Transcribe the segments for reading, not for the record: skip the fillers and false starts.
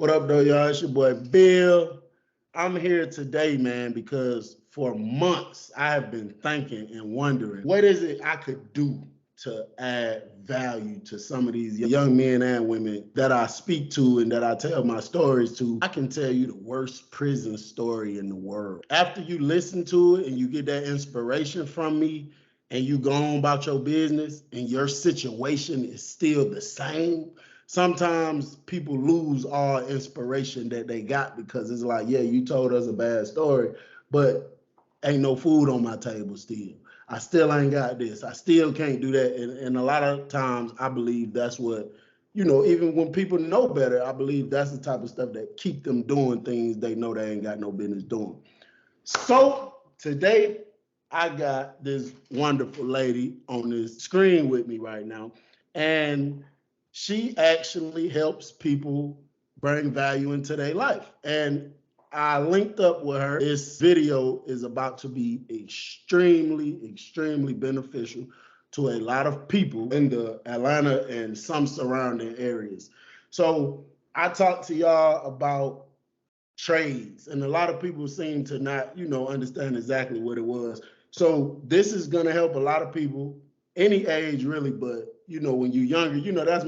What up, though, y'all? It's your boy Bill. I'm here today, man, because for months I have been thinking and wondering what is it I could do to add value to some of these young men and women that I speak to and that I tell my stories to. I can tell you the worst prison story in the world. After you listen to it and you get that inspiration from me and you go on about your business and your situation is still the same, sometimes people lose all inspiration that they got because it's like, yeah, you told us a bad story, but ain't no food on my table still. I still ain't got this. I still can't do that. And a lot of times I believe that's what, even when people know better, I believe that's the type of stuff that keep them doing things they know they ain't got no business doing. So today I got this wonderful lady on this screen with me right now, and she actually helps people bring value into their life. And I linked up with her. This video is about to be extremely, extremely beneficial to a lot of people in the Atlanta and some surrounding areas. So I talked to y'all about trades, and a lot of people seem to not, understand exactly what it was. So this is gonna help a lot of people, any age really, but when you're younger, that's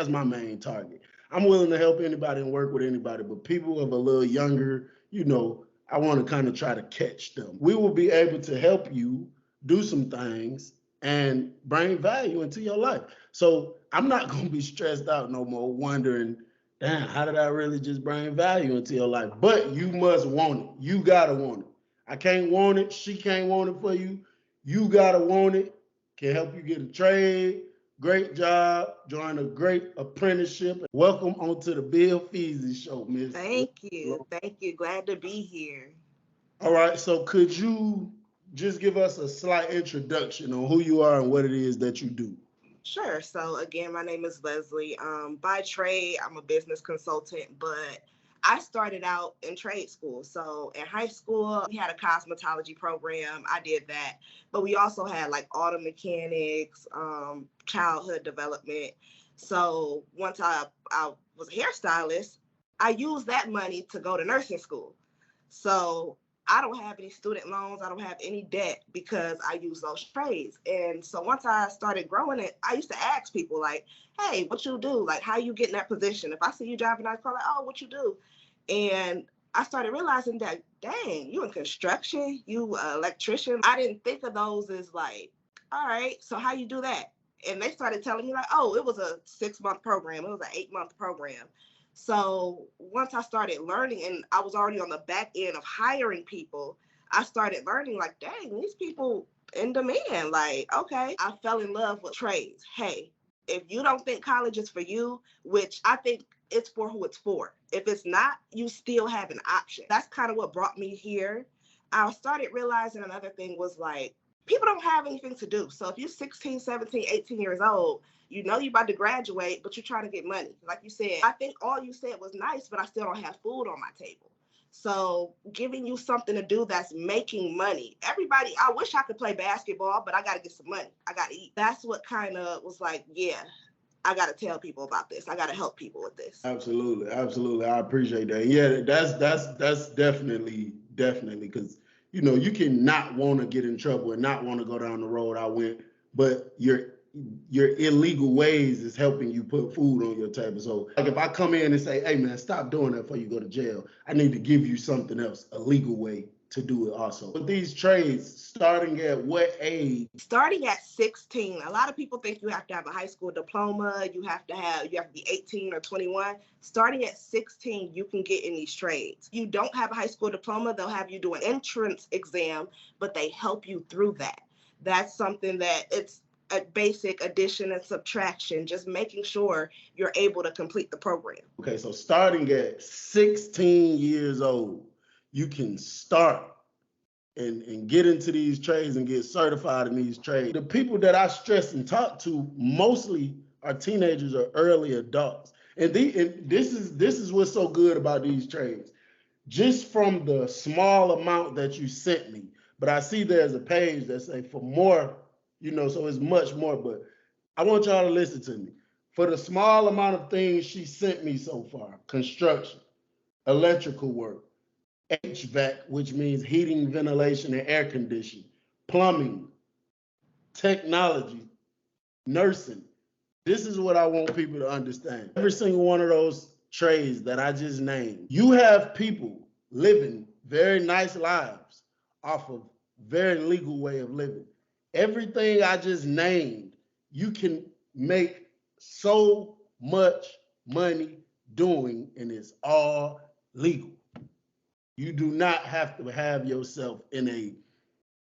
my main target. I'm willing to help anybody and work with anybody, but people of a little younger, I want to kind of try to catch them. We will be able to help you do some things and bring value into your life. So I'm not gonna be stressed out no more, wondering, damn, how did I really just bring value into your life? But you must want it. You gotta want it. I can't want it. She can't want it for you. You gotta want it. Can help you get a trade. Great job. Join a great apprenticeship. Welcome onto the Bill Feasy Show, Miss. Thank you. Thank you. Glad to be here. All right. So could you just give us a slight introduction on who you are and what it is that you do? Sure. So again, my name is Leslie. By trade, I'm a business consultant, but I started out in trade school. So in high school, we had a cosmetology program. I did that, but we also had like auto mechanics, childhood development. So once I was a hairstylist, I used that money to go to nursing school. So I don't have any student loans. I don't have any debt because I use those trades. And so once I started growing it, I used to ask people like, hey, what you do? Like, how you get in that position? If I see you driving a nice car, like, oh, what you do? And I started realizing that, dang, you in construction, you electrician. I didn't think of those as like, all right, so how you do that? And they started telling me like, oh, it was a 6-month program. It was an 8-month program. So once I started learning and I was already on the back end of hiring people, I started learning like, dang, these people in demand. Like, okay, I fell in love with trades. Hey, if you don't think college is for you, which I think it's for who it's for. If it's not, you still have an option. That's kind of what brought me here. I started realizing another thing was like, people don't have anything to do. So if you're 16, 17, 18 years old, you know you're about to graduate, but you're trying to get money. Like you said, I think all you said was nice, but I still don't have food on my table. So giving you something to do that's making money. Everybody, I wish I could play basketball, but I got to get some money. I got to eat. That's what kind of was like, yeah, I got to tell people about this. I got to help people with this. Absolutely, absolutely. I appreciate that. Yeah, that's definitely because you can not want to get in trouble and not want to go down the road I went, but your illegal ways is helping you put food on your table. So like if I come in and say, hey man, stop doing that before you go to jail, I need to give you something else, a legal way to do it also. With these trades, starting at what age? Starting at 16. A lot of people think you have to have a high school diploma, you have to be 18 or 21. Starting at 16, you can get in these trades. You don't have a high school diploma, they'll have you do an entrance exam, but they help you through that. That's something that it's a basic addition and subtraction, just making sure you're able to complete the program. Okay, so starting at 16 years old, you can start and get into these trades and get certified in these trades. The people that I stress and talk to mostly are teenagers or early adults. And this is what's so good about these trades. Just from the small amount that you sent me, but I see there's a page that say for more, so it's much more, but I want y'all to listen to me. For the small amount of things she sent me so far, construction, electrical work, HVAC, which means heating, ventilation, and air conditioning, plumbing, technology, nursing. This is what I want people to understand. Every single one of those trades that I just named, you have people living very nice lives off of very legal way of living. Everything I just named, you can make so much money doing, and it's all legal. You do not have to have yourself in a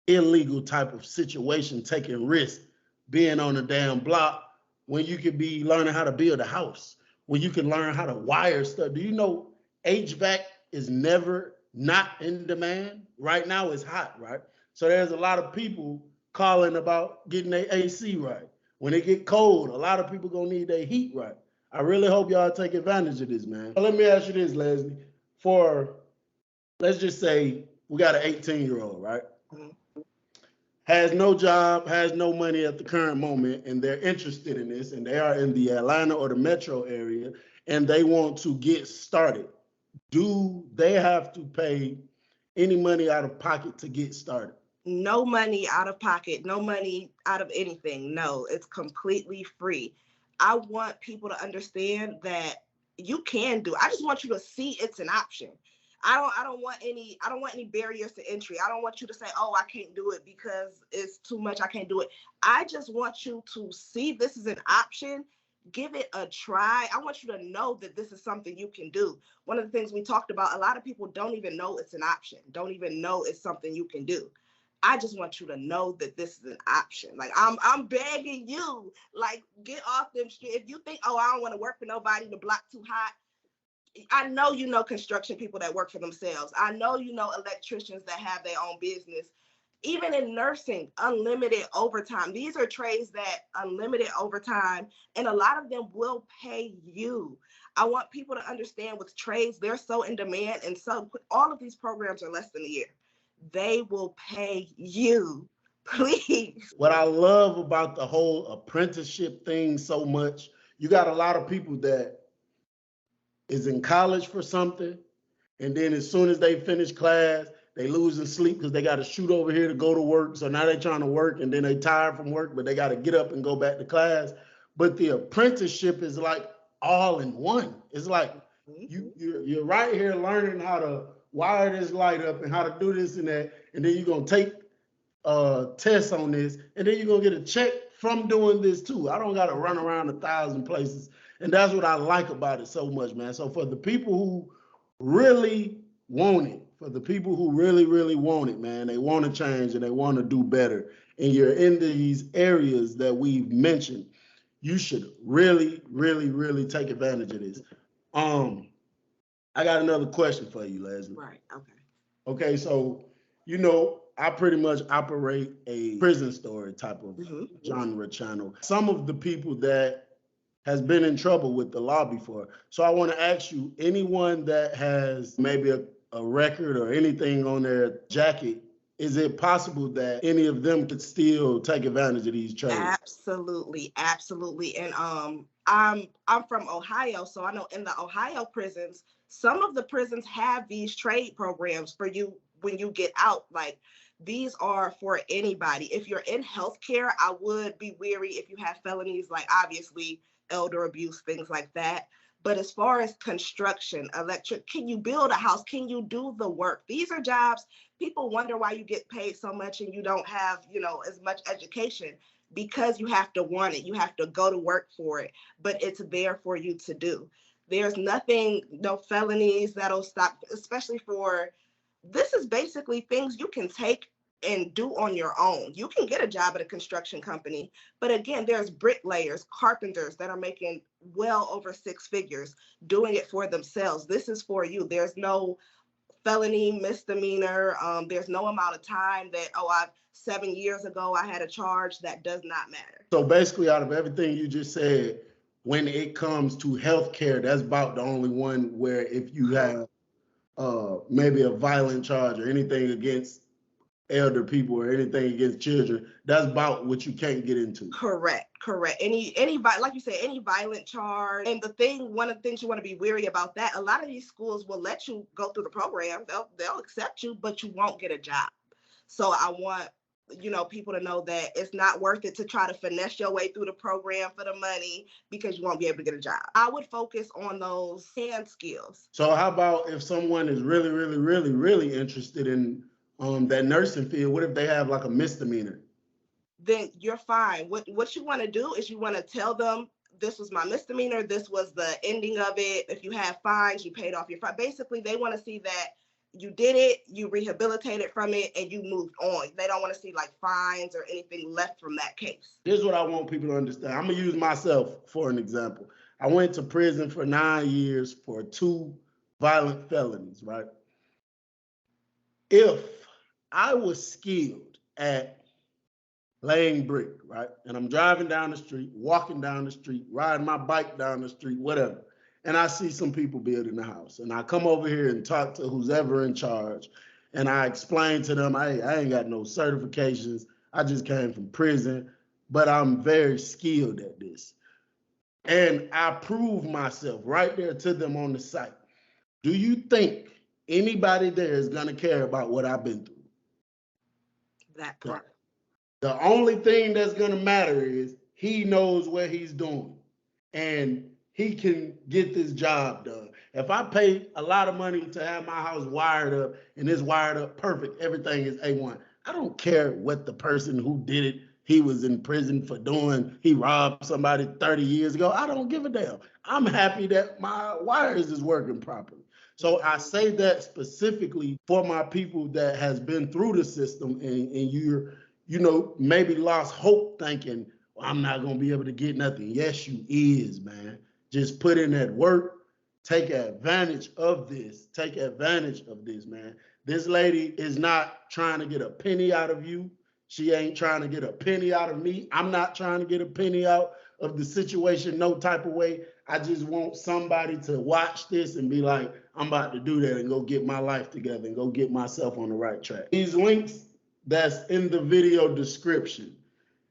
illegal type of situation, taking risks, being on a damn block when you could be learning how to build a house, when you can learn how to wire stuff. Do you know HVAC is never not in demand? Right now it's hot, right? So there's a lot of people calling about getting their AC right. When it get cold, a lot of people gonna need their heat right. I really hope y'all take advantage of this, man. Let me ask you this, Leslie. For, let's just say we got an 18-year-old, right? Has no job, has no money at the current moment, and they're interested in this, and they are in the Atlanta or the metro area, and they want to get started. Do they have to pay any money out of pocket to get started? No money out of pocket, no money out of anything. No, it's completely free. I want people to understand that you can do. I just want you to see it's an option. I don't want any barriers to entry. I don't want you to say, "Oh, I can't do it because it's too much. I can't do it." I just want you to see this is an option. Give it a try. I want you to know that this is something you can do. One of the things we talked about, a lot of people don't even know it's an option, don't even know it's something you can do. I just want you to know that this is an option. Like I'm begging you, like get off them streets. If you think, oh, I don't want to work for nobody, the block too hot. I know you know construction people that work for themselves. I know you know electricians that have their own business. Even in nursing, unlimited overtime. These are trades that unlimited overtime, and a lot of them will pay you. I want people to understand with trades, they're so in demand, and so all of these programs are less than a year. They will pay you, please. What I love about the whole apprenticeship thing so much, you got a lot of people that is in college for something, and then as soon as they finish class, they losing sleep because they got to shoot over here to go to work. So now they're trying to work, and then they tired from work, but they got to get up and go back to class. But the apprenticeship is like all in one. It's like you're right here learning how to wire this light up and how to do this and that, and then you're gonna take tests on this, and then you're gonna get a check from doing this too. I don't gotta run around 1,000 places. And that's what I like about it so much, man. So for the people who really want it, for the people who really, really want it, man, they want to change and they want to do better, and you're in these areas that we've mentioned, you should really, really, really take advantage of this. I got another question for you, Leslie. Right. Okay. Okay, so you know, I pretty much operate a prison story type of genre channel. Some of the people that has been in trouble with the law before. So I want to ask you, anyone that has maybe a record or anything on their jacket, is it possible that any of them could still take advantage of these trades? Absolutely, absolutely. And I'm from Ohio, so I know in the Ohio prisons, some of the prisons have these trade programs for you when you get out. Like these are for anybody. If you're in healthcare, I would be wary if you have felonies, like obviously elder abuse, things like that. But as far as construction, electric, can you build a house? Can you do the work? These are jobs. People wonder why you get paid so much and you don't have, as much education, because you have to want it. You have to go to work for it, but it's there for you to do. There's nothing, no felonies that'll stop, especially for, this is basically things you can take and do on your own. You can get a job at a construction company, but again, there's bricklayers, carpenters that are making well over 6 figures doing it for themselves. This is for you. There's no felony, misdemeanor. There's no amount of time that, 7 years ago I had a charge. That does not matter. So basically, out of everything you just said, when it comes to healthcare, that's about the only one where if you have maybe a violent charge or anything against elder people or anything against children, that's about what you can't get into. Correct. Correct. Like you said, any violent charge. And one of the things you want to be wary about that, a lot of these schools will let you go through the program. They'll accept you, but you won't get a job. So I want, people to know that it's not worth it to try to finesse your way through the program for the money because you won't be able to get a job. I would focus on those hand skills. So how about if someone is really, really, really, really interested in that nursing field? What if they have like a misdemeanor? Then you're fine. What you want to do is you want to tell them, this was my misdemeanor, this was the ending of it. If you have fines, you paid off your fine. Basically, they want to see that you did it, you rehabilitated from it, and you moved on. They don't want to see like fines or anything left from that case. Here's what I want people to understand. I'm gonna use myself for an example. I went to prison for 9 years for 2 violent felonies, right? If I was skilled at laying brick, right? And I'm driving down the street, walking down the street, riding my bike down the street, whatever. And I see some people building a house. And I come over here and talk to who's ever in charge. And I explain to them, I ain't got no certifications. I just came from prison, but I'm very skilled at this. And I prove myself right there to them on the site. Do you think anybody there is gonna care about what I've been through? That part. The only thing that's gonna matter is he knows what he's doing and he can get this job done. If I pay a lot of money to have my house wired up and it's wired up perfect, everything is A1. I don't care what the person who did it, he was in prison for doing, he robbed somebody 30 years ago. I don't give a damn. I'm happy that my wires is working properly. So I say that specifically for my people that has been through the system and you're, maybe lost hope thinking, well, I'm not gonna be able to get nothing. Yes, you is, man. Just put in that work, take advantage of this. Take advantage of this, man. This lady is not trying to get a penny out of you. She ain't trying to get a penny out of me. I'm not trying to get a penny out of the situation, no type of way. I just want somebody to watch this and be like, I'm about to do that and go get my life together and go get myself on the right track. These links that's in the video description.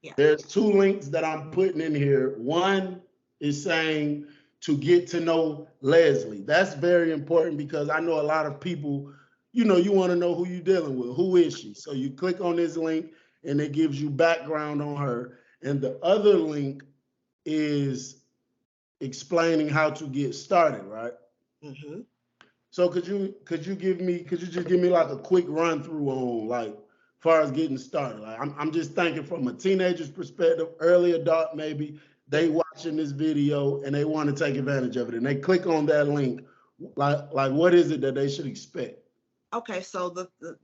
Yeah. There's 2 links that I'm putting in here. One is saying to get to know Leslie. That's very important because I know a lot of people, you want to know who you're dealing with. Who is she? So you click on this link and it gives you background on her. And the other link is explaining how to get started, right? Mm-hmm. So could you just give me like a quick run through on like far as getting started? Like I'm just thinking from a teenager's perspective, early adult maybe, they watching this video and they want to take advantage of it and they click on that link. Like what is it that they should expect? Okay, so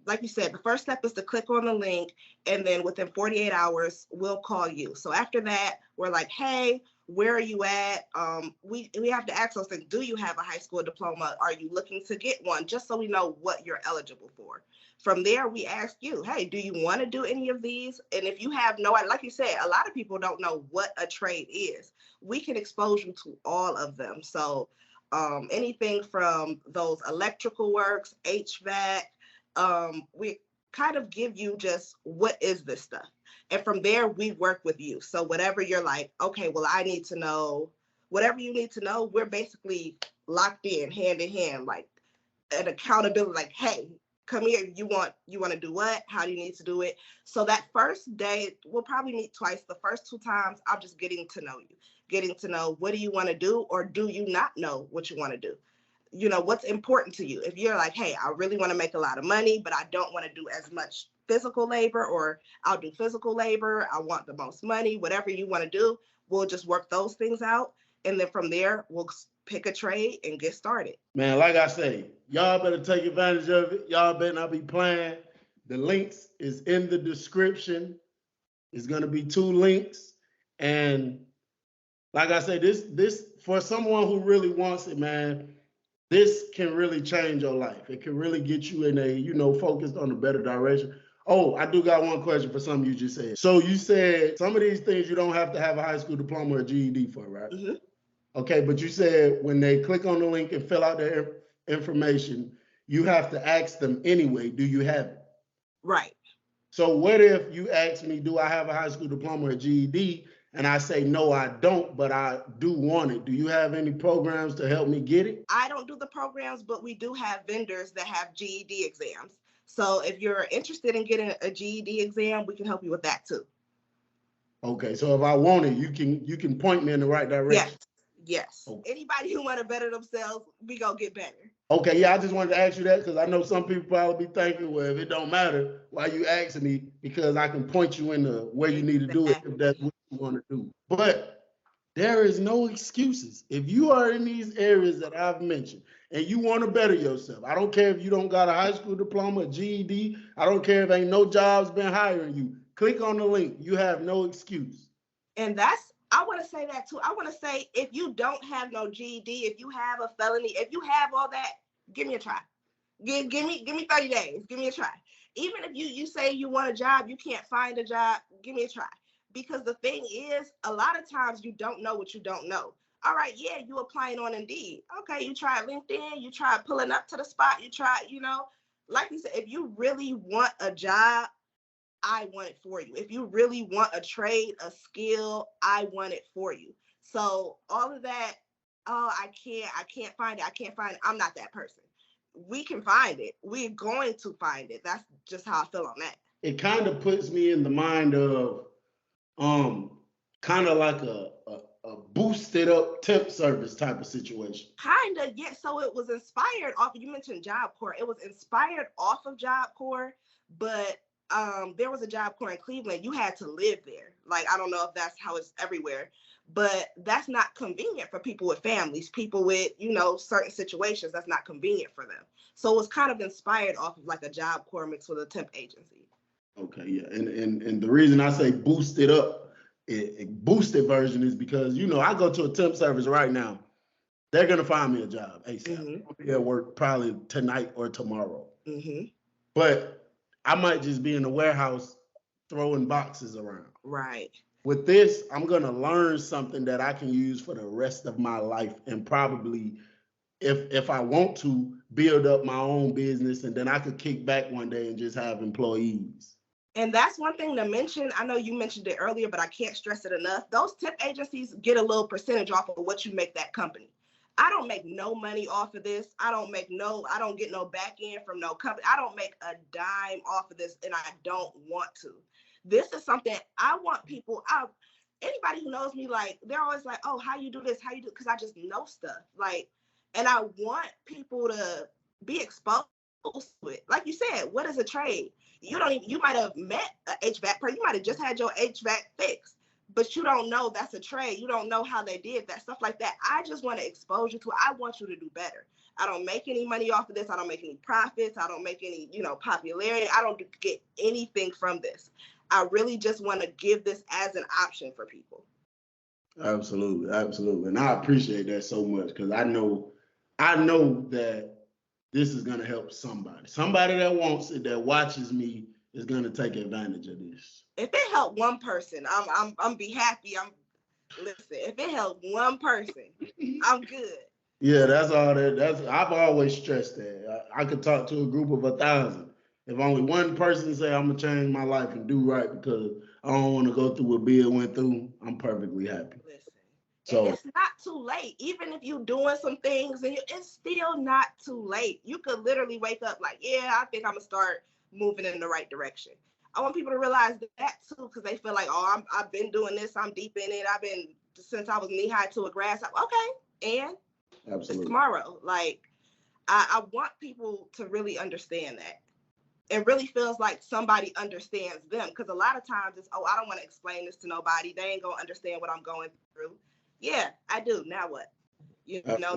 like you said, the first step is to click on the link, and then within 48 hours, we'll call you. So after that, we're like, hey, where are you at? We have to ask those things. Do you have a high school diploma? Are you looking to get one? Just so we know what you're eligible for. From there, we ask you, hey, do you want to do any of these? And if you have no idea, like you said, a lot of people don't know what a trade is. We can expose you to all of them. So anything from those electrical works, HVAC, we kind of give you just what is this stuff. And from there, we work with you. So whatever you're like, okay, well, I need to know, whatever you need to know, we're basically locked in hand, like an accountability, like, hey, come here, you want to do what? How do you need to do it? So that first day, we'll probably meet twice. The first 2 times, I'm just getting to know you, getting to know what do you want to do, or do you not know what you want to do? What's important to you. If you're like, hey, I really want to make a lot of money, but I don't want to do as much physical labor, or I'll do physical labor, I want the most money, whatever you want to do, we'll just work those things out. And then from there, we'll pick a trade and get started. Man, like I say, y'all better take advantage of it. Y'all better not be playing. The links is in the description. It's going to be 2 links. And like I say, this for someone who really wants it, man, this can really change your life. It can really get you in a, focused on a better direction. Oh, I do got one question for something you just said. So you said some of these things you don't have to have a high school diploma or GED for, right? Mm-hmm. Okay, but you said when they click on the link and fill out their information, you have to ask them anyway, do you have it? Right. So what if you ask me, do I have a high school diploma or GED? and I say, no, I don't, but I do want it. Do you have any programs to help me get it? I don't do the programs, but we do have vendors that have GED exams. So if you're interested in getting a GED exam, we can help you with that too. Okay, so if I want it, you can point me in the right direction. Yes. Yes. Okay. Anybody who want to better themselves, we gonna get better. Okay, yeah, I just wanted to ask you that because I know some people probably be thinking, well, if it don't matter, why you asking me? Because I can point you in the where you need to do it if that's what you want to do. But there is no excuses. If you are in these areas that I've mentioned and you want to better yourself, I don't care if you don't got a high school diploma, a GED, I don't care if ain't no jobs been hiring you. Click on the link. You have no excuse. And I want to say that too. I want to say, if you don't have no GED, if you have a felony, if you have all that, give me a try. Give me 30 days. Give me a try. Even if you say you want a job, you can't find a job, give me a try. Because the thing is, a lot of times you don't know what you don't know. All right, yeah, you applying on Indeed. Okay, you try LinkedIn, you try pulling up to the spot, you try, like you said, if you really want a job, I want it for you. If you really want a trade, a skill, I want it for you. So all of that, oh, I can't find it. I'm not that person. We can find it. We're going to find it. That's just how I feel on that. It kind of puts me in the mind of kind of like a boosted up temp service type of situation. Kind of, yeah. So it was inspired off, you mentioned Job Corps. It was inspired off of Job Corps, but there was a Job Corps in Cleveland. You had to live there. Like, I don't know if that's how it's everywhere, but that's not convenient for people with families, people with, certain situations. That's not convenient for them. So it was kind of inspired off of like a Job Corps mixed with a temp agency. Okay, yeah. And the reason I say boosted up, boosted version is because, I go to a temp service right now. They're going to find me a job ASAP. Mm-hmm. I'll be at work probably tonight or tomorrow. Mm-hmm. But I might just be in the warehouse throwing boxes around. Right. With this, I'm going to learn something that I can use for the rest of my life, and probably, if I want to, build up my own business, and then I could kick back one day and just have employees. And that's one thing to mention. I know you mentioned it earlier, but I can't stress it enough. Those temp agencies get a little percentage off of what you make that company. I don't make no money off of this. I don't get no back end from no company. I don't make a dime off of this, and I don't want to. This is something I want people out. Anybody who knows me, like, they're always like, oh, how you do this? How you do? Because I just know stuff. Like, and I want people to be exposed to it. Like you said, what is a trade? You might have met an HVAC person. You might have just had your HVAC fixed, but you don't know that's a trade. You don't know how they did that, stuff like that. I just want to expose you to it. I want you to do better. I don't make any money off of this. I don't make any profits. I don't make any, popularity. I don't get anything from this. I really just want to give this as an option for people. Absolutely. Absolutely. And I appreciate that so much, because I know that this is going to help somebody. Somebody that wants it, that watches me, is going to take advantage of this. If it helped one person, I'm be happy. Listen, if it helped one person, I'm good. Yeah, that's all that. I've always stressed that. I could talk to a group of 1,000. If only one person say I'm gonna change my life and do right because I don't want to go through what Bill went through, I'm perfectly happy. Listen, so it's not too late. Even if you're doing some things, and it's still not too late. You could literally wake up like, yeah, I think I'm gonna start moving in the right direction. I want people to realize that too, because they feel like, oh, I've been doing this. I'm deep in it. I've been since I was knee high to a grass. Okay, and absolutely. It's tomorrow. Like, I want people to really understand that. It really feels like somebody understands them, because a lot of times it's, oh, I don't want to explain this to nobody. They ain't gonna understand what I'm going through. Yeah, I do. Now what?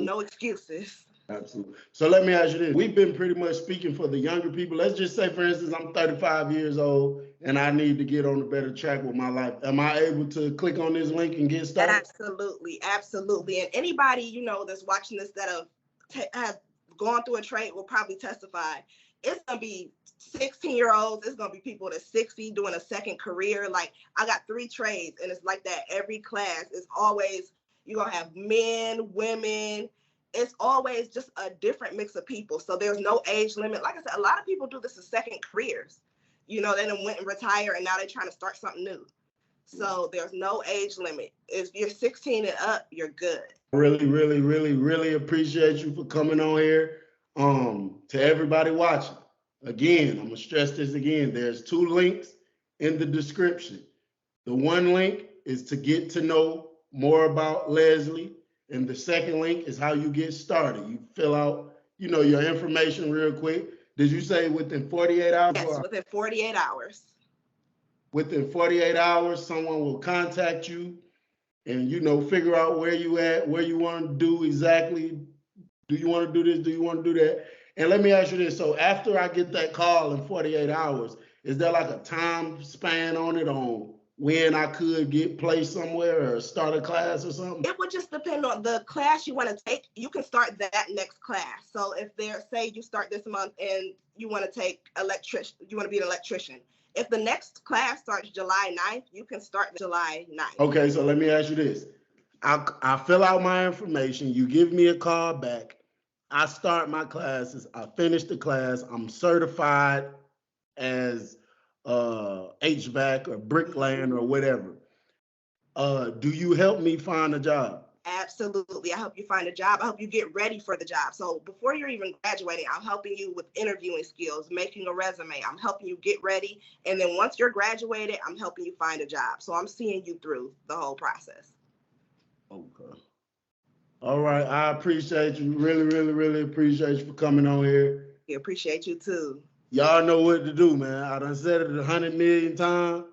No excuses. Absolutely. So let me ask you this. We've been pretty much speaking for the younger people. Let's just say, for instance, I'm 35 years old and I need to get on a better track with my life. Am I able to click on this link and get started? Absolutely. Absolutely. And anybody, that's watching this that have gone through a trade will probably testify. It's going to be 16-year-olds. It's going to be people that's 60 doing a second career. Like, I got 3 trades, and it's like that every class. It's always, you're going to have men, women. It's always just a different mix of people. So there's no age limit. Like I said, a lot of people do this as second careers. They done went and retired, and now they're trying to start something new. So there's no age limit. If you're 16 and up, you're good. Really, really, really, really appreciate you for coming on here. To everybody watching, again, I'm gonna stress this again. There's 2 links in the description. The one link is to get to know more about Leslie, and the second link is how you get started. You fill out, your information real quick. Did you say within 48 hours? Yes, within 48 hours. Within 48 hours, someone will contact you and, figure out where you at, where you want to do exactly. Do you want to do this? Do you want to do that? And let me ask you this. So after I get that call in 48 hours, is there like a time span on it on when I could get placed somewhere or start a class or something? It would just depend on the class you want to take. You can start that next class. So if say you start this month and you want to take you want to be an electrician. If the next class starts July 9th, you can start July 9th. Okay, so let me ask you this. I fill out my information. You give me a call back. I start my classes. I finish the class. I'm certified as HVAC or bricklaying or whatever. Do you help me find a job? Absolutely. I help you find a job. I help you get ready for the job. So before you're even graduating, I'm helping you with interviewing skills, making a resume. I'm helping you get ready. And then once you're graduated, I'm helping you find a job. So I'm seeing you through the whole process. Okay. All right. I appreciate you. Really, really, really appreciate you for coming on here. We appreciate you too. Y'all know what to do, man. I done said it 100 million times.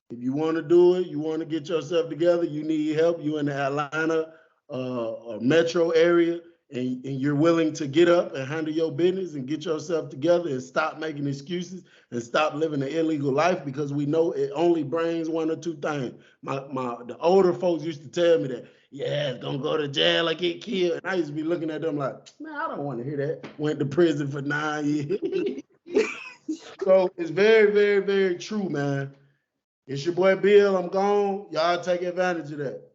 If you want to do it, you want to get yourself together, you need help, you in the Atlanta or metro area, and you're willing to get up and handle your business and get yourself together and stop making excuses and stop living an illegal life, because we know it only brings 1 or 2 things. The older folks used to tell me that, yeah, it's gonna go to jail or get killed. And I used to be looking at them like, man, I don't want to hear that. Went to prison for 9 years. So it's very, very, very true, man. It's your boy Bill. I'm gone. Y'all take advantage of that.